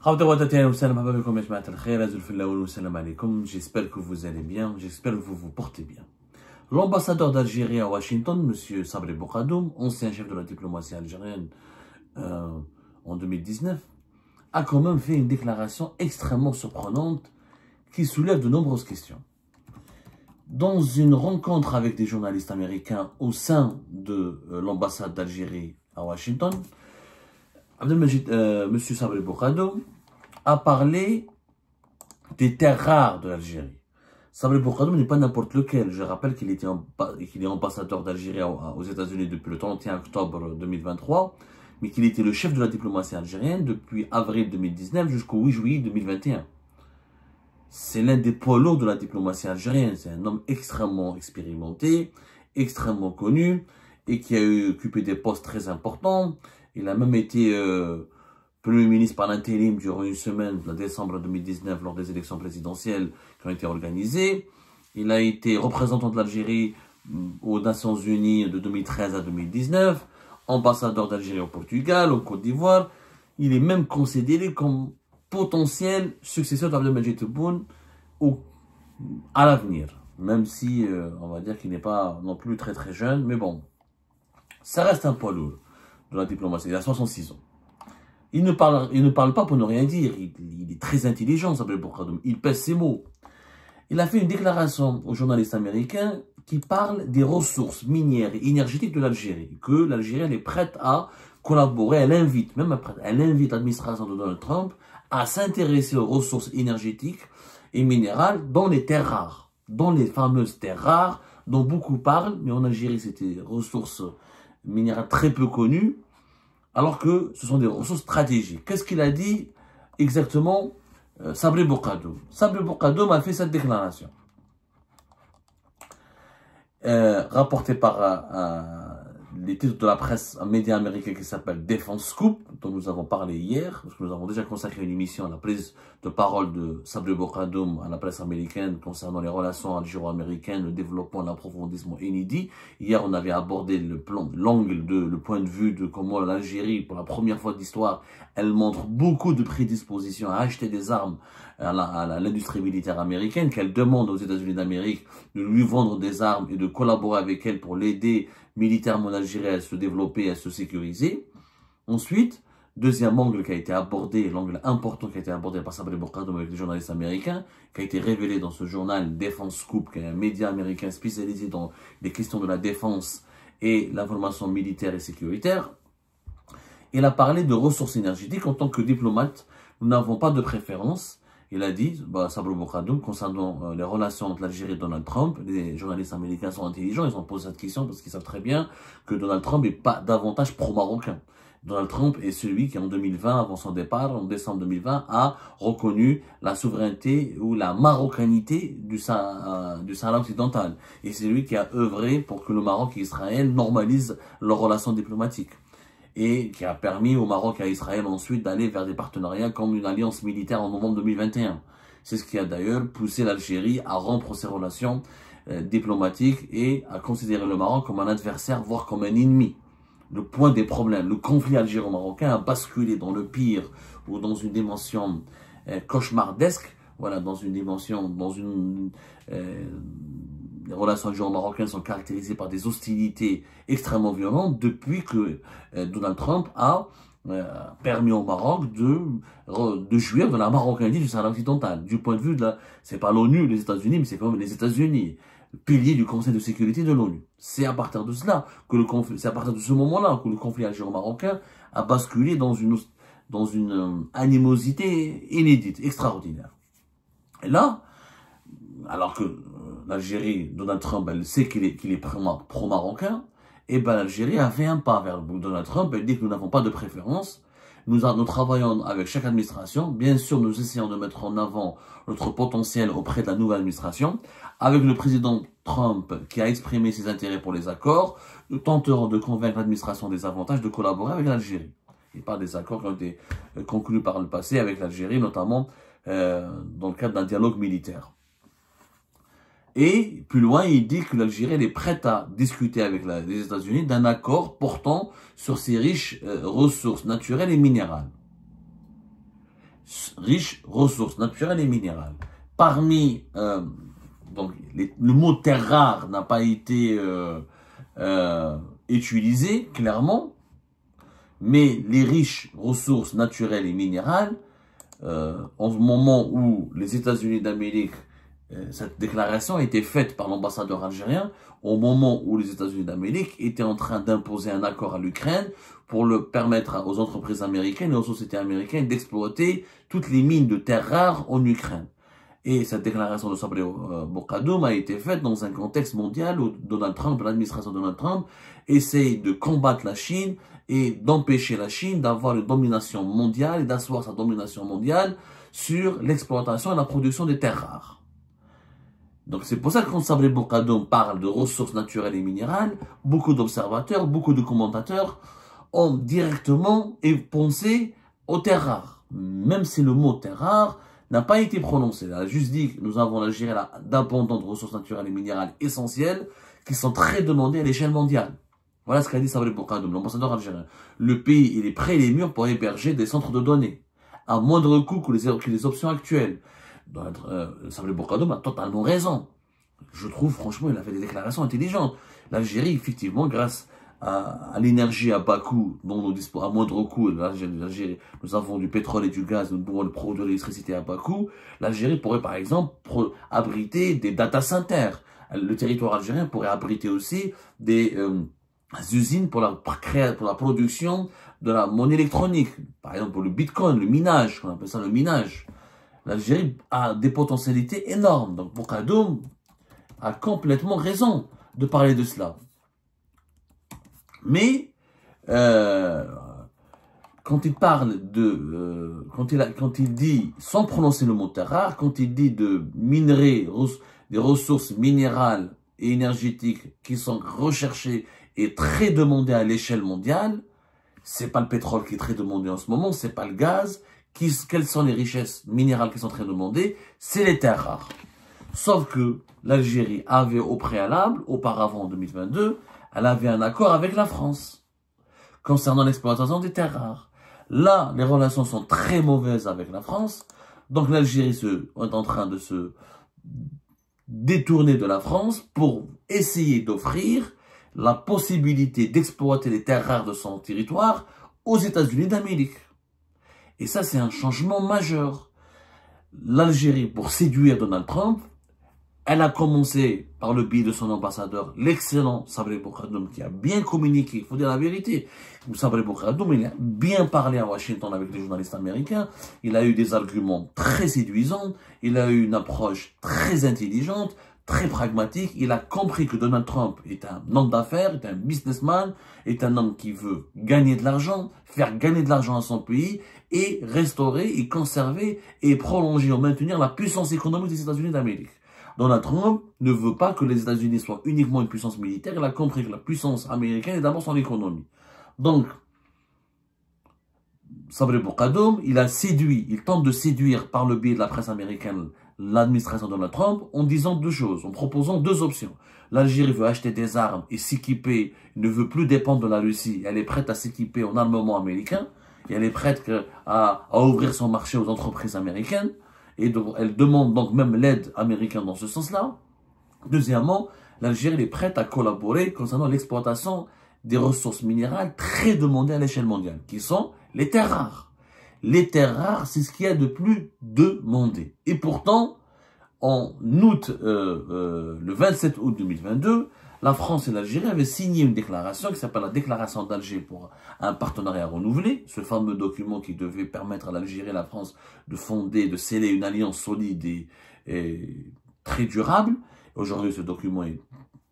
J'espère que vous allez bien, j'espère que vous vous portez bien. L'ambassadeur d'Algérie à Washington, M. Sabri Bourgadoum, ancien chef de la diplomatie algérienne en 2019, a quand même fait une déclaration extrêmement surprenante qui soulève de nombreuses questions. Dans une rencontre avec des journalistes américains au sein de l'ambassade d'Algérie à Washington, M. Sabri Bourgadoum a parlé des terres rares de l'Algérie. Sabri Bourgadoum n'est pas n'importe lequel. Je rappelle qu'il est ambassadeur d'Algérie aux États-Unis depuis le 31 octobre 2023, mais qu'il était le chef de la diplomatie algérienne depuis avril 2019 jusqu'au 8 juillet 2021. C'est l'un des poids lourds de la diplomatie algérienne. C'est un homme extrêmement expérimenté, extrêmement connu, et qui a occupé des postes très importants. Il a même été Premier ministre par l'intérim durant une semaine, de décembre 2019, lors des élections présidentielles qui ont été organisées. Il a été représentant de l'Algérie aux Nations Unies de 2013 à 2019, ambassadeur d'Algérie au Portugal, au Côte d'Ivoire. Il est même considéré comme potentiel successeur d'Abdelmadjid Tebboune à l'avenir, même si on va dire qu'il n'est pas non plus très jeune, mais bon, ça reste un poids lourd de la diplomatie. Il a 66 ans. Il ne parle pas pour ne rien dire. Il est très intelligent, Sabri Bourgadoum. Il pèse ses mots. Il a fait une déclaration aux journalistes américains qui parle des ressources minières et énergétiques de l'Algérie, que l'Algérie est prête à collaborer. Elle invite l'administration de Donald Trump à s'intéresser aux ressources énergétiques et minérales dans les terres rares, dans les fameuses terres rares dont beaucoup parlent, mais en Algérie, c'était des ressources minérales très peu connues, alors que ce sont des ressources stratégiques. Qu'est-ce qu'il a dit exactement Sabri Bourgadoum? Sabri Bourgadoum a fait cette déclaration, rapportée par les titres de la presse, un média américain qui s'appelle Defense Scoop, dont nous avons parlé hier, parce que nous avons déjà consacré une émission à la prise de parole de Sabri Bourgadoum à la presse américaine concernant les relations algéro-américaines, le développement, l'approfondissement inédit. Hier, on avait abordé le point de vue de comment l'Algérie, pour la première fois de l'histoire, elle montre beaucoup de prédisposition à acheter des armes à l'industrie militaire américaine, qu'elle demande aux États-Unis d'Amérique de lui vendre des armes et de collaborer avec elle pour l'aider militairement en Algérie à se développer, à se sécuriser. Ensuite, deuxième angle qui a été abordé, l'angle important qui a été abordé par Sabri Bourgadoum avec les journalistes américains, qui a été révélé dans ce journal Defense Scoop, qui est un média américain spécialisé dans les questions de la défense et l'information militaire et sécuritaire. Il a parlé de ressources énergétiques. En tant que diplomate, nous n'avons pas de préférence. Il a dit, Sabri Bourgadoum, concernant les relations entre l'Algérie et Donald Trump, les journalistes américains sont intelligents, ils ont posé cette question parce qu'ils savent très bien que Donald Trump n'est pas davantage pro-marocain. Donald Trump est celui qui, en 2020, avant son départ, en décembre 2020, a reconnu la souveraineté ou la marocanité du Sahara occidental. Et c'est lui qui a œuvré pour que le Maroc et Israël normalisent leurs relations diplomatiques. Et qui a permis au Maroc et à Israël ensuite d'aller vers des partenariats comme une alliance militaire en novembre 2021. C'est ce qui a d'ailleurs poussé l'Algérie à rompre ses relations diplomatiques et à considérer le Maroc comme un adversaire, voire comme un ennemi. Le point des problèmes, le conflit algéro-marocain a basculé dans le pire ou dans une dimension cauchemardesque, voilà, les relations algéro-marocaines sont caractérisées par des hostilités extrêmement violentes depuis que Donald Trump a permis au Maroc de jouir de la marocanité du Sahara occidental. Du point de vue de c'est pas l'ONU, les États-Unis, mais c'est quand même les États-Unis, pilier du Conseil de sécurité de l'ONU. C'est à partir de cela que c'est à partir de ce moment-là que le conflit algéro-marocain a basculé dans une animosité inédite, extraordinaire. Et là, alors que l'Algérie, Donald Trump, elle sait qu'il est pro-marocain, et ben l'Algérie a fait un pas vers Donald Trump, elle dit que nous n'avons pas de préférence, nous travaillons avec chaque administration, bien sûr nous essayons de mettre en avant notre potentiel auprès de la nouvelle administration, avec le président Trump qui a exprimé ses intérêts pour les accords, nous tenterons de convaincre l'administration des avantages de collaborer avec l'Algérie. Et pas des accords qui ont été conclus par le passé avec l'Algérie, notamment dans le cadre d'un dialogue militaire. Et plus loin, il dit que l'Algérie est prête à discuter avec les États-Unis d'un accord portant sur ses riches ressources naturelles et minérales. riches ressources naturelles et minérales. Parmi, donc, le mot terre rare n'a pas été utilisé clairement, mais les riches ressources naturelles et minérales, en ce moment où les États-Unis d'Amérique, cette déclaration a été faite par l'ambassadeur algérien, au moment où les États-Unis d'Amérique étaient en train d'imposer un accord à l'Ukraine pour le permettre aux entreprises américaines et aux sociétés américaines d'exploiter toutes les mines de terres rares en Ukraine. Et cette déclaration de Sabri Bourgadoum a été faite dans un contexte mondial où Donald Trump, l'administration de Donald Trump, essaye de combattre la Chine et d'empêcher la Chine d'avoir une domination mondiale et d'asseoir sa domination mondiale sur l'exploitation et la production des terres rares. Donc c'est pour ça que quand Sabri Bourgadoum parle de ressources naturelles et minérales, beaucoup d'observateurs, beaucoup de commentateurs ont directement pensé aux terres rares. Même si le mot terre rare n'a pas été prononcé. Elle a juste dit que nous avons à Algérie d'abondantes ressources naturelles et minérales essentielles qui sont très demandées à l'échelle mondiale. Voilà ce qu'a dit Sabri Bourgadoum, l'ambassadeur algérien. Le pays, il est prêt et les murs pour héberger des centres de données à moindre coût que les options actuelles. Sabri Bourgadoum a totalement raison. Je trouve, franchement, il a fait des déclarations intelligentes. L'Algérie, effectivement, grâce à l'énergie à bas coût, dont nous disposons à moindre coût, l'Algérie, nous avons du pétrole et du gaz, nous pouvons produire de l'électricité à bas coût. L'Algérie pourrait, par exemple, abriter des data centers. Le territoire algérien pourrait abriter aussi des usines pour la production de la monnaie électronique. Par exemple, pour le bitcoin, le minage, on appelle ça le minage. L'Algérie a des potentialités énormes. Donc, Bourgadoum a complètement raison de parler de cela. Mais, quand il parle de, quand il dit, sans prononcer le mot terre rare, quand il dit de minerais, des ressources minérales et énergétiques qui sont recherchées et très demandées à l'échelle mondiale, c'est pas le pétrole qui est très demandé en ce moment, c'est pas le gaz. Quelles sont les richesses minérales qui sont très demandées? C'est les terres rares. Sauf que l'Algérie avait au préalable, auparavant en 2022, elle avait un accord avec la France concernant l'exploitation des terres rares. Là, les relations sont très mauvaises avec la France. Donc l'Algérie est en train de se détourner de la France pour essayer d'offrir la possibilité d'exploiter les terres rares de son territoire aux États-Unis d'Amérique. Et ça, c'est un changement majeur. L'Algérie, pour séduire Donald Trump, elle a commencé par le biais de son ambassadeur, l'excellent Sabri Bourgadoum, qui a bien communiqué, il faut dire la vérité. Sabri Bourgadoum, il a bien parlé à Washington avec les journalistes américains, il a eu des arguments très séduisants, il a eu une approche très intelligente, très pragmatique, il a compris que Donald Trump est un homme d'affaires, est un businessman, est un homme qui veut gagner de l'argent, faire gagner de l'argent à son pays, et restaurer, et conserver, et prolonger ou maintenir la puissance économique des États-Unis d'Amérique. Donald Trump ne veut pas que les États-Unis soient uniquement une puissance militaire. Il a compris que la puissance américaine est d'abord son économie. Donc, Sabri Bourgadoum, il tente de séduire par le biais de la presse américaine l'administration de Donald Trump en disant deux choses, en proposant deux options. L'Algérie veut acheter des armes et s'équiper, ne veut plus dépendre de la Russie. Elle est prête à s'équiper en armement américain et elle est prête à ouvrir son marché aux entreprises américaines. Et elle demande donc même l'aide américaine dans ce sens-là. Deuxièmement, l'Algérie est prête à collaborer concernant l'exploitation des ressources minérales très demandées à l'échelle mondiale, qui sont les terres rares. Les terres rares, c'est ce qu'il y a de plus demandé. Et pourtant, en août, le 27 août 2022, la France et l'Algérie avaient signé une déclaration qui s'appelle la déclaration d'Alger pour un partenariat renouvelé, ce fameux document qui devait permettre à l'Algérie et à la France de fonder, de sceller une alliance solide et très durable. Aujourd'hui, ce document est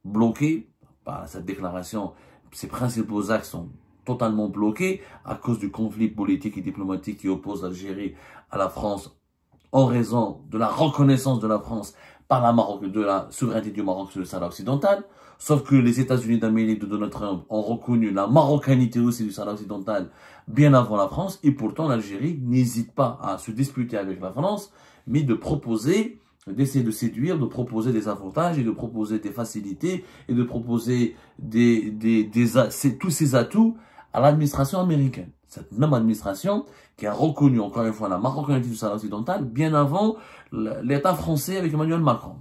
bloqué par cette déclaration. Ses principaux axes sont totalement bloqués à cause du conflit politique et diplomatique qui oppose l'Algérie à la France en raison de la reconnaissance de la France par de la souveraineté du Maroc sur le Sahara occidental. Sauf que les États-Unis d'Amérique de Donald Trump ont reconnu la marocanité aussi du Sahara occidental bien avant la France. Et pourtant, l'Algérie n'hésite pas à se disputer avec la France, mais de proposer, d'essayer de séduire, de proposer des avantages et de proposer des facilités et de proposer tous ces atouts à l'administration américaine. Cette même administration qui a reconnu encore une fois la marocanité du Sahara occidental bien avant l'État français avec Emmanuel Macron.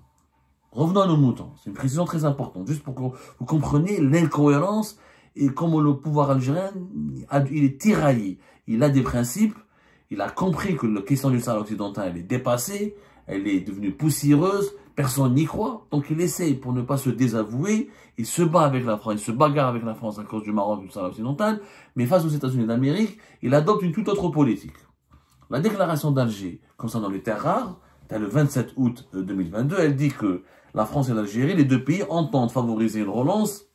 Revenons à nos moutons. C'est une précision très importante, juste pour que vous compreniez l'incohérence et comment le pouvoir algérien, il est tiraillé. Il a des principes, il a compris que la question du Sahara occidental, elle est dépassée, elle est devenue poussiéreuse, personne n'y croit, donc il essaye pour ne pas se désavouer, il se bat avec la France, il se bagarre avec la France à cause du Maroc et du Sahara occidental, mais face aux États-Unis d'Amérique, il adopte une toute autre politique. La déclaration d'Alger concernant les terres rares, le 27 août 2022, elle dit que la France et l'Algérie, les deux pays, entendent favoriser une relance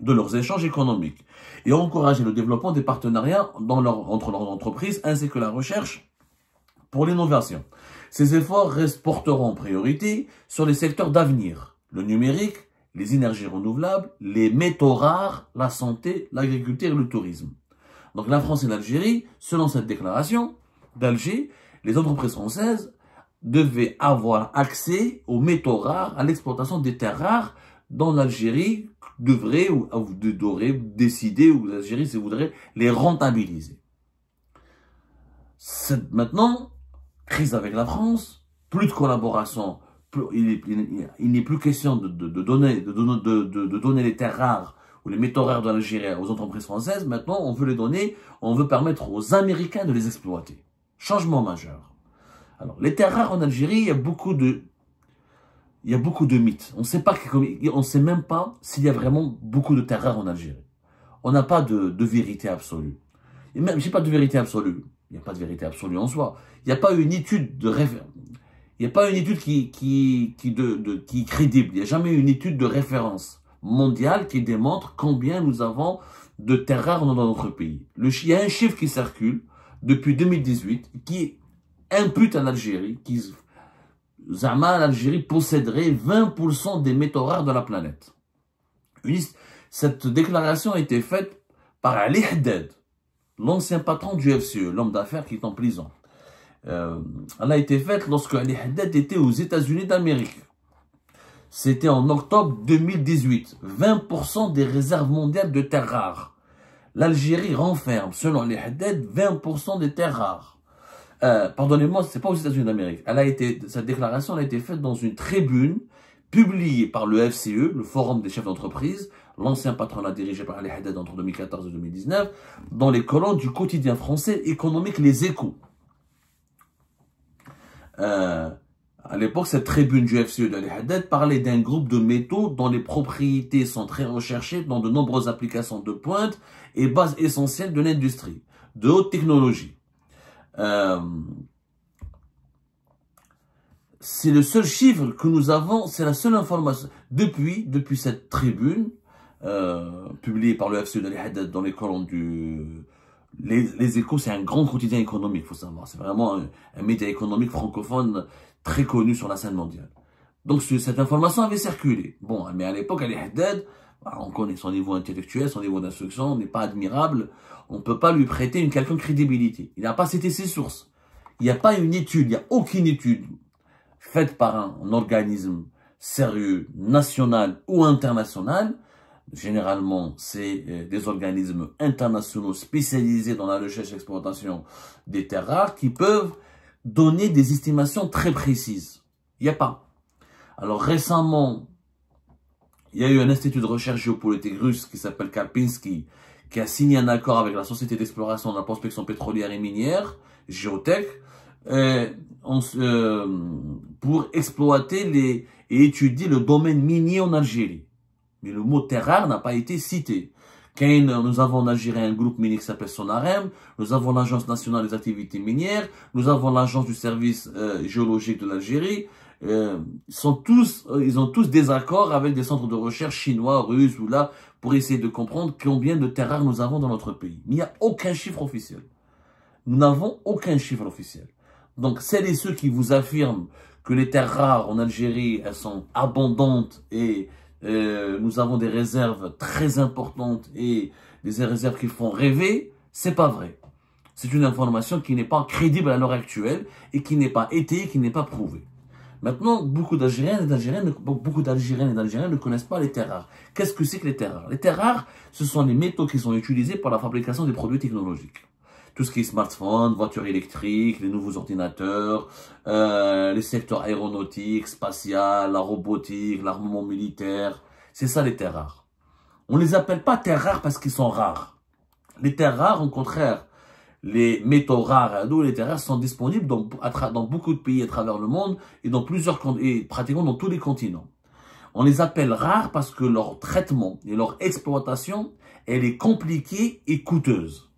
de leurs échanges économiques et encourager le développement des partenariats entre leurs entreprises ainsi que la recherche pour l'innovation. Ces efforts porteront en priorité sur les secteurs d'avenir, le numérique, les énergies renouvelables, les métaux rares, la santé, l'agriculture et le tourisme. Donc la France et l'Algérie, selon cette déclaration d'Alger, les entreprises françaises devaient avoir accès aux métaux rares, à l'exploitation des terres rares dont l'Algérie devrait décider, ou l'Algérie se voudrait les rentabiliser. Maintenant, crise avec la France, plus de collaboration, il n'est plus question de donner les terres rares ou les métaux rares de l'Algérie aux entreprises françaises. Maintenant, on veut les donner, on veut permettre aux Américains de les exploiter. Changement majeur. Alors, les terres rares en Algérie, il y a beaucoup de mythes. On ne sait même pas s'il y a vraiment beaucoup de terres rares en Algérie. On n'a pas de vérité absolue. Et même, j'ai pas de vérité absolue. Il n'y a pas de vérité absolue en soi. Il n'y a pas une étude de référence. Il n'y a pas une étude qui est crédible. Il n'y a jamais une étude de référence mondiale qui démontre combien nous avons de terres rares dans notre pays. Il y a un chiffre qui circule depuis 2018 qui impute à l'Algérie, l'Algérie posséderait 20% des métaux rares de la planète. Cette déclaration a été faite par Ali Haddad, l'ancien patron du FCE, l'homme d'affaires qui est en prison. Elle a été faite lorsque Ali Haddad était aux États-Unis d'Amérique. C'était en octobre 2018. 20% des réserves mondiales de terres rares. L'Algérie renferme, selon Ali Haddad, 20% des terres rares. Pardonnez-moi, c'est pas aux États-Unis d'Amérique. Cette déclaration a été faite dans une tribune publiée par le FCE, le Forum des chefs d'entreprise, l'ancien patronat dirigé par Ali Haddad entre 2014 et 2019, dans les colonnes du quotidien français économique Les Échos. À l'époque, cette tribune du FCE d'Ali Haddad parlait d'un groupe de métaux dont les propriétés sont très recherchées dans de nombreuses applications de pointe et bases essentielles de l'industrie, de haute technologie. C'est le seul chiffre que nous avons, c'est la seule information. Depuis cette tribune, publiée par le FCE d'Ali Haddad dans les colonnes Les Échos, c'est un grand quotidien économique, il faut savoir. C'est vraiment un média économique francophone très connu sur la scène mondiale. Donc cette information avait circulé. Bon, mais à l'époque, Ali Haddad, on connaît son niveau intellectuel, son niveau d'instruction n'est pas admirable. On ne peut pas lui prêter une quelconque crédibilité. Il n'a pas cité ses sources. Il n'y a pas une étude, il n'y a aucune étude faite par un organisme sérieux, national ou international. Généralement, c'est des organismes internationaux spécialisés dans la recherche et l'exploitation des terres rares qui peuvent donner des estimations très précises. Il n'y a pas. Alors récemment, il y a eu un institut de recherche géopolitique russe qui s'appelle Karpinski, qui a signé un accord avec la Société d'exploration de la prospection pétrolière et minière, Géotech, pour exploiter et étudier le domaine minier en Algérie. Mais le mot terre rare n'a pas été cité. Nous avons en Algérie un groupe minier qui s'appelle Sonarem, nous avons l'Agence nationale des activités minières, nous avons l'Agence du service géologique de l'Algérie. Ils ont tous des accords avec des centres de recherche chinois, russes ou là, pour essayer de comprendre combien de terres rares nous avons dans notre pays. Mais il n'y a aucun chiffre officiel. Nous n'avons aucun chiffre officiel. Donc, celles et ceux qui vous affirment que les terres rares en Algérie, elles sont abondantes et nous avons des réserves très importantes et des réserves qui font rêver, c'est pas vrai. C'est une information qui n'est pas crédible à l'heure actuelle et qui n'est pas étayée, qui n'est pas prouvée. Maintenant, beaucoup d'Algériens et d'Algériens ne connaissent pas les terres rares. Qu'est-ce que c'est que les terres rares? Les terres rares, ce sont les métaux qui sont utilisés pour la fabrication des produits technologiques. tout ce qui est smartphone, voitures électriques, les nouveaux ordinateurs, les secteurs aéronautiques, spatial, la robotique, l'armement militaire. C'est ça les terres rares. On les appelle pas terres rares parce qu'ils sont rares. Les terres rares, au contraire, les métaux rares, d'où les terres rares sont disponibles dans beaucoup de pays à travers le monde et et pratiquement dans tous les continents. On les appelle rares parce que leur traitement et leur exploitation, elle est compliquée et coûteuse.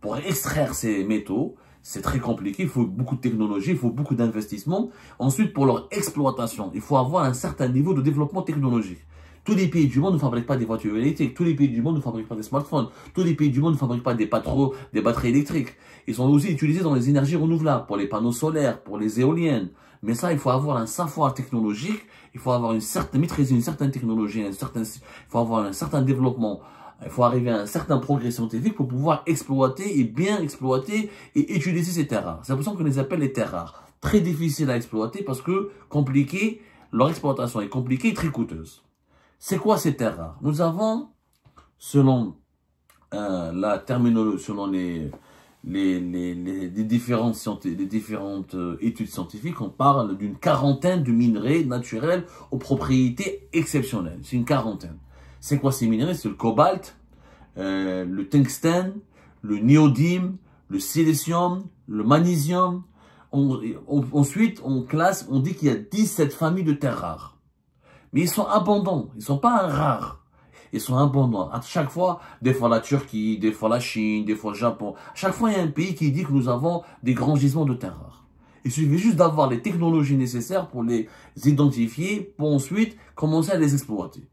Pour extraire ces métaux, c'est très compliqué, il faut beaucoup de technologie, il faut beaucoup d'investissement. Ensuite, pour leur exploitation, il faut avoir un certain niveau de développement technologique. Tous les pays du monde ne fabriquent pas des voitures électriques, tous les pays du monde ne fabriquent pas des smartphones, tous les pays du monde ne fabriquent pas des batteries électriques. Ils sont aussi utilisés dans les énergies renouvelables, pour les panneaux solaires, pour les éoliennes. Mais ça, il faut avoir un savoir technologique, il faut avoir maîtriser une certaine technologie, il faut avoir un certain développement, il faut arriver à un certain progrès scientifique pour pouvoir exploiter et bien exploiter et utiliser ces terres rares. C'est pour ça qu'on les appelle les terres rares. Très difficiles à exploiter parce que compliqué, leur exploitation est compliquée et très coûteuse. C'est quoi ces terres rares? Nous avons, selon la terminologie, selon les différentes études scientifiques, on parle d'une quarantaine de minerais naturels aux propriétés exceptionnelles. C'est une quarantaine. C'est quoi ces minerais? C'est le cobalt, le tungstène, le néodyme, le silicium, le magnésium. Ensuite, on dit qu'il y a 17 familles de terres rares. Mais ils sont abondants, ils ne sont pas rares. Ils sont abondants. À chaque fois, des fois la Turquie, des fois la Chine, des fois le Japon. À chaque fois, il y a un pays qui dit que nous avons des grands gisements de terres rares. Il suffit juste d'avoir les technologies nécessaires pour les identifier, pour ensuite commencer à les exploiter.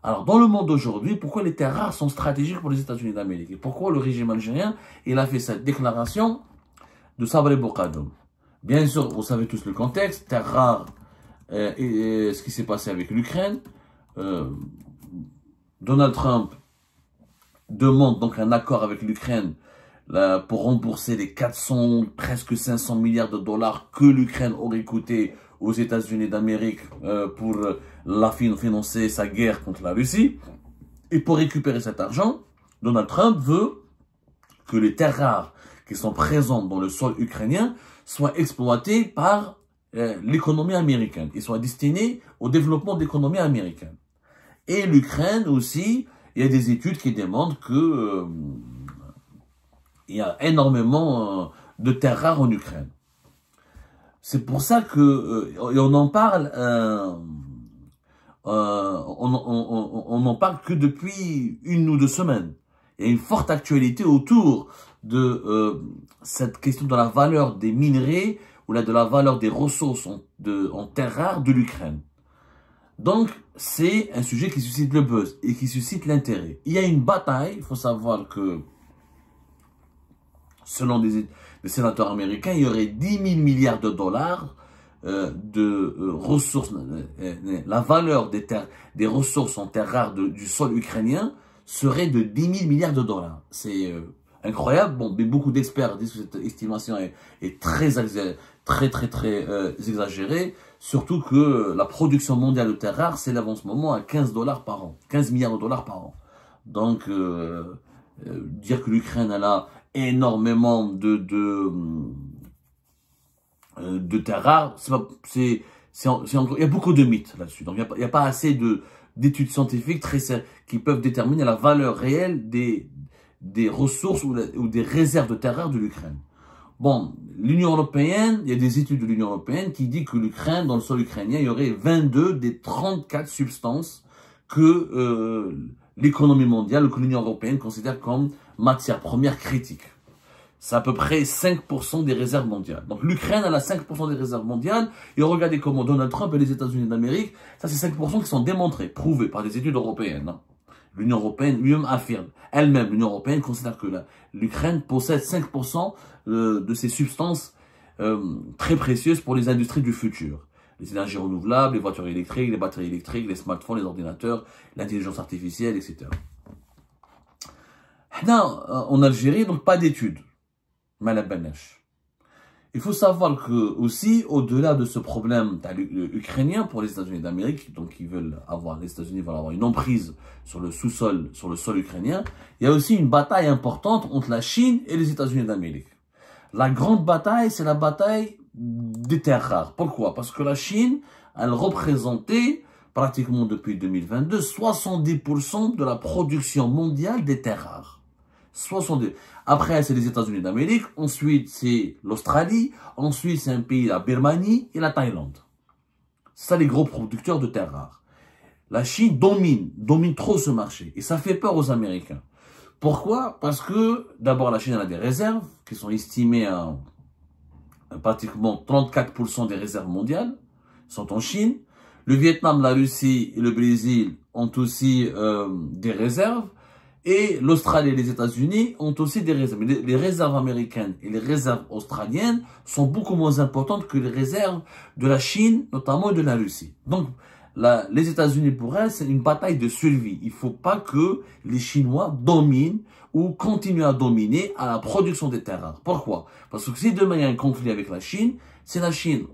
Alors, dans le monde d'aujourd'hui, pourquoi les terres rares sont stratégiques pour les États-Unis d'Amérique? Et pourquoi le régime algérien, il a fait cette déclaration de Sabri Boukhadoum? Bien sûr, vous savez tous le contexte, terres rares, et ce qui s'est passé avec l'Ukraine. Donald Trump demande donc un accord avec l'Ukraine pour rembourser les 400, presque 500 milliards de dollars que l'Ukraine aurait coûté aux États-Unis d'Amérique pour financer sa guerre contre la Russie. Et pour récupérer cet argent, Donald Trump veut que les terres rares qui sont présentes dans le sol ukrainien soient exploitées par l'économie américaine. Ils soient destinés au développement de l'économie américaine. Et l'Ukraine aussi, il y a des études qui démontrent que il y a énormément de terres rares en Ukraine. C'est pour ça que on en parle, on en parle que depuis 1 ou 2 semaines. Il y a une forte actualité autour de cette question de la valeur des minerais ou de la valeur des ressources en terres rares de l'Ukraine. Donc, c'est un sujet qui suscite le buzz et qui suscite l'intérêt. Il y a une bataille, il faut savoir que, selon des sénateurs américains, il y aurait 10 000 milliards de dollars de ressources. La valeur des ressources en terres rares du sol ukrainien serait de 10 000 milliards de dollars. C'est incroyable. Bon, mais beaucoup d'experts disent que cette estimation est très exagérée. Surtout que la production mondiale de terres rares s'élève en ce moment à 15 dollars par an. 15 milliards de dollars par an. Donc, dire que l'Ukraine, elle a énormément de terres rares, il y a beaucoup de mythes là-dessus. Donc, il n'y a pas assez d'études scientifiques qui peuvent déterminer la valeur réelle des ressources ou des réserves de terres rares de l'Ukraine. Bon, l'Union européenne, il y a des études de l'Union européenne qui disent que l'Ukraine, dans le sol ukrainien, il y aurait 22 des 34 substances que l'économie mondiale, que l'Union européenne considère comme matière première critique. C'est à peu près 5% des réserves mondiales. Donc l'Ukraine, elle a 5% des réserves mondiales. Et regardez comment Donald Trump et les États-Unis d'Amérique, ça c'est 5% qui sont démontrés, prouvés par des études européennes. Hein. L'Union européenne lui-même affirme, elle-même, l'Union européenne considère que l'Ukraine possède 5% de ces substances très précieuses pour les industries du futur. Les énergies renouvelables, les voitures électriques, les batteries électriques, les smartphones, les ordinateurs, l'intelligence artificielle, etc. Non, en Algérie, donc pas d'études. Malabanache. Il faut savoir que aussi, au-delà de ce problème ukrainien pour les États-Unis d'Amérique, donc les États-Unis veulent avoir une emprise sur le sous-sol, sur le sol ukrainien, il y a aussi une bataille importante entre la Chine et les États-Unis d'Amérique. La grande bataille, c'est la bataille des terres rares. Pourquoi? Parce que la Chine, elle représentait pratiquement depuis 2022 70% de la production mondiale des terres rares. 70. Après, c'est les États-Unis d'Amérique. Ensuite, c'est l'Australie. Ensuite, c'est un pays, la Birmanie et la Thaïlande. C'est ça les gros producteurs de terres rares. La Chine domine trop ce marché. Et ça fait peur aux Américains. Pourquoi? Parce que, d'abord, la Chine a des réserves qui sont estimées à pratiquement 34% des réserves mondiales sont en Chine. Le Vietnam, la Russie et le Brésil ont aussi des réserves. Et l'Australie et les États-Unis ont aussi des réserves. Mais les réserves américaines et les réserves australiennes sont beaucoup moins importantes que les réserves de la Chine, notamment de la Russie. Donc, les États-Unis, pour elles, c'est une bataille de survie. Il ne faut pas que les Chinois dominent ou continuent à dominer à la production des terres rares. Pourquoi? Parce que si demain il y a un conflit avec la Chine, si la Chine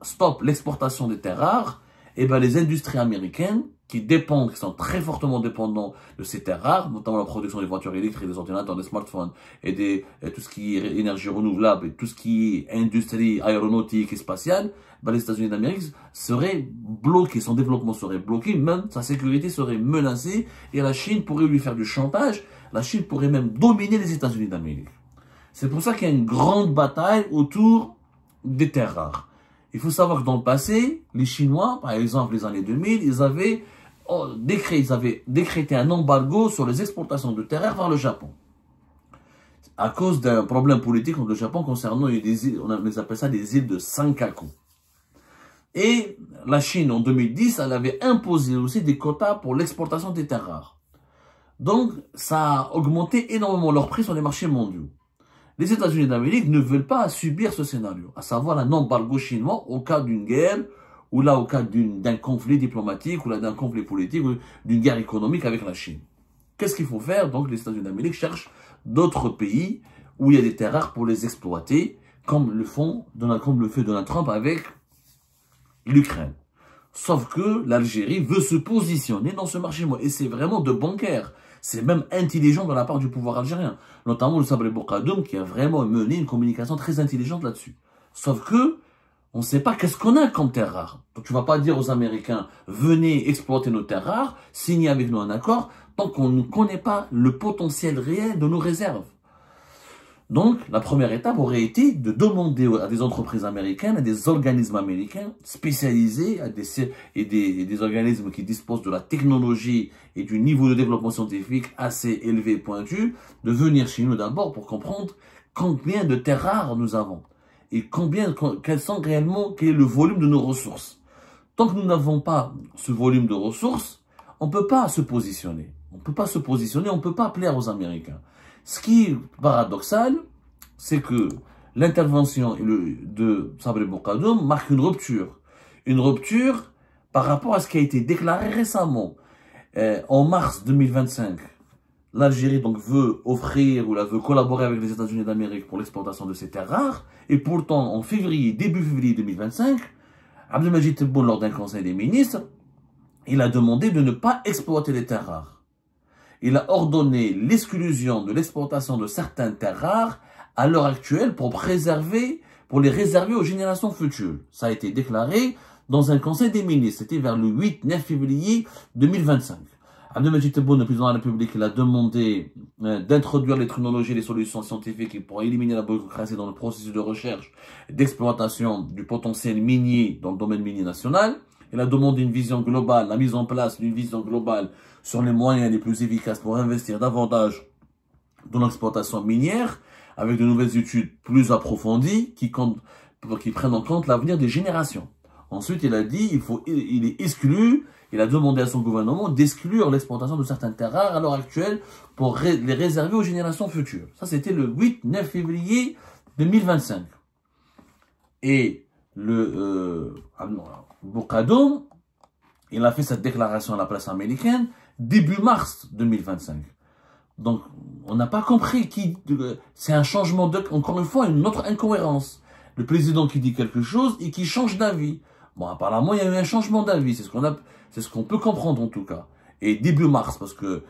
stoppe l'exportation des terres rares, eh ben les industries américaines qui sont très fortement dépendants de ces terres rares, notamment la production des voitures électriques, des ordinateurs, des smartphones et tout ce qui est énergie renouvelable et tout ce qui est industrie aéronautique et spatiale, ben les États-Unis d'Amérique seraient bloqués, son développement serait bloqué, même sa sécurité serait menacée et la Chine pourrait lui faire du chantage, la Chine pourrait même dominer les États-Unis d'Amérique. C'est pour ça qu'il y a une grande bataille autour des terres rares. Il faut savoir que dans le passé, les Chinois, par exemple les années 2000, ils avaient décrété un embargo sur les exportations de terres rares vers le Japon. À cause d'un problème politique entre le Japon concernant des îles, on appelle ça des îles de Senkaku. Et la Chine, en 2010, elle avait imposé aussi des quotas pour l'exportation des terres rares. Donc, ça a augmenté énormément leur prix sur les marchés mondiaux. Les États-Unis d'Amérique ne veulent pas subir ce scénario, à savoir un embargo chinois au cas d'une guerre, ou là au cas d'un conflit diplomatique, ou là d'un conflit politique, ou d'une guerre économique avec la Chine. Qu'est-ce qu'il faut faire? Donc les États-Unis d'Amérique cherchent d'autres pays où il y a des terres rares pour les exploiter, comme le fait Donald Trump avec l'Ukraine. Sauf que l'Algérie veut se positionner dans ce marché, et c'est vraiment de bancaire. C'est même intelligent de la part du pouvoir algérien, notamment le Sabri Bourgadoum qui a vraiment mené une communication très intelligente là-dessus. Sauf que on ne sait pas qu'est-ce qu'on a comme terres rares. Donc tu ne vas pas dire aux Américains, venez exploiter nos terres rares, signez avec nous un accord, tant qu'on ne connaît pas le potentiel réel de nos réserves. Donc, la première étape aurait été de demander à des entreprises américaines, à des organismes américains spécialisés, et des organismes qui disposent de la technologie et du niveau de développement scientifique assez élevé et pointu, de venir chez nous d'abord pour comprendre combien de terres rares nous avons et quel est le volume de nos ressources. Tant que nous n'avons pas ce volume de ressources, on ne peut pas se positionner. On ne peut pas se positionner, on ne peut pas plaire aux Américains. Ce qui est paradoxal, c'est que l'intervention de Sabri Bourgadoum marque une rupture. Une rupture par rapport à ce qui a été déclaré récemment. En mars 2025, l'Algérie donc veut offrir ou veut collaborer avec les États-Unis d'Amérique pour l'exportation de ces terres rares. Et pourtant, en début février 2025, Abdelmajid Tebboune, lors d'un conseil des ministres, il a demandé de ne pas exploiter les terres rares. Il a ordonné l'exclusion de l'exportation de certaines terres rares à l'heure actuelle pour les réserver aux générations futures. Ça a été déclaré dans un conseil des ministres. C'était vers le 8-9 février 2025. Abdelmajid Tebboune, le président de la République, il a demandé d'introduire les technologies et les solutions scientifiques pour éliminer la bureaucratie dans le processus de recherche et d'exploitation du potentiel minier dans le domaine minier national. Il a demandé une vision globale, la mise en place d'une vision globale sur les moyens les plus efficaces pour investir davantage dans l'exploitation minière, avec de nouvelles études plus approfondies qui prennent en compte l'avenir des générations. Ensuite, il a dit il a demandé à son gouvernement d'exclure l'exportation de certaines terres rares à l'heure actuelle pour les réserver aux générations futures. Ça, c'était le 8-9 février 2025. Et Bourgadoum, il a fait cette déclaration à la presse américaine début mars 2025. Donc, on n'a pas compris c'est un changement encore une fois, une autre incohérence. le président qui dit quelque chose et qui change d'avis. Bon, apparemment, il y a eu un changement d'avis. C'est ce qu'on peut comprendre en tout cas. Et début mars, parce que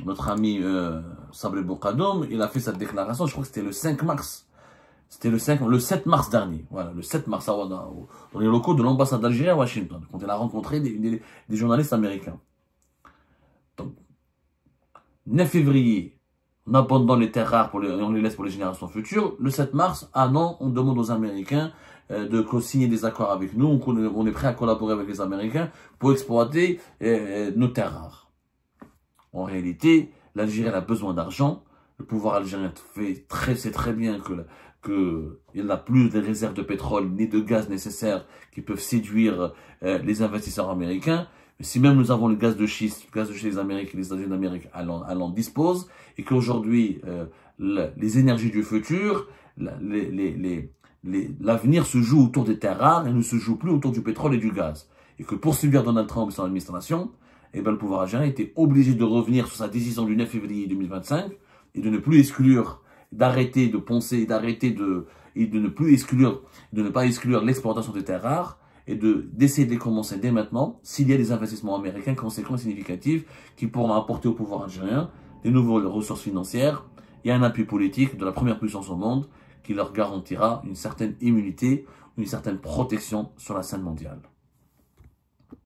notre ami Sabri Boukadoum, il a fait cette déclaration, je crois que c'était le 5 mars. C'était le 7 mars dernier. Voilà, le 7 mars, dans les locaux de l'ambassade d'Algérie à Washington, quand il a rencontré des journalistes américains. Donc, 9 février, on abandonne les terres rares et on les laisse pour les générations futures. Le 7 mars, ah non, on demande aux Américains de signer des accords avec nous. On est prêt à collaborer avec les Américains pour exploiter nos terres rares. En réalité, l'Algérie a besoin d'argent. Le pouvoir algérien sait très bien qu'il n'a plus de réserves de pétrole ni de gaz nécessaires qui peuvent séduire les investisseurs américains. Mais si même nous avons le gaz de schiste des Amériques et les États-Unis d'Amérique en disposent, et qu'aujourd'hui, les énergies du futur, l'avenir se joue autour des terres rares et ne se joue plus autour du pétrole et du gaz. Et que pour subir Donald Trump et son administration, eh ben, le pouvoir algérien était obligé de revenir sur sa décision du 9 février 2025 et de ne plus exclure, d'arrêter de poncer, de ne pas exclure l'exportation des terres rares et d'essayer de les commencer dès maintenant s'il y a des investissements américains conséquents et significatifs qui pourront apporter au pouvoir algérien des nouvelles ressources financières et un appui politique de la première puissance au monde qui leur garantira une certaine immunité, une certaine protection sur la scène mondiale.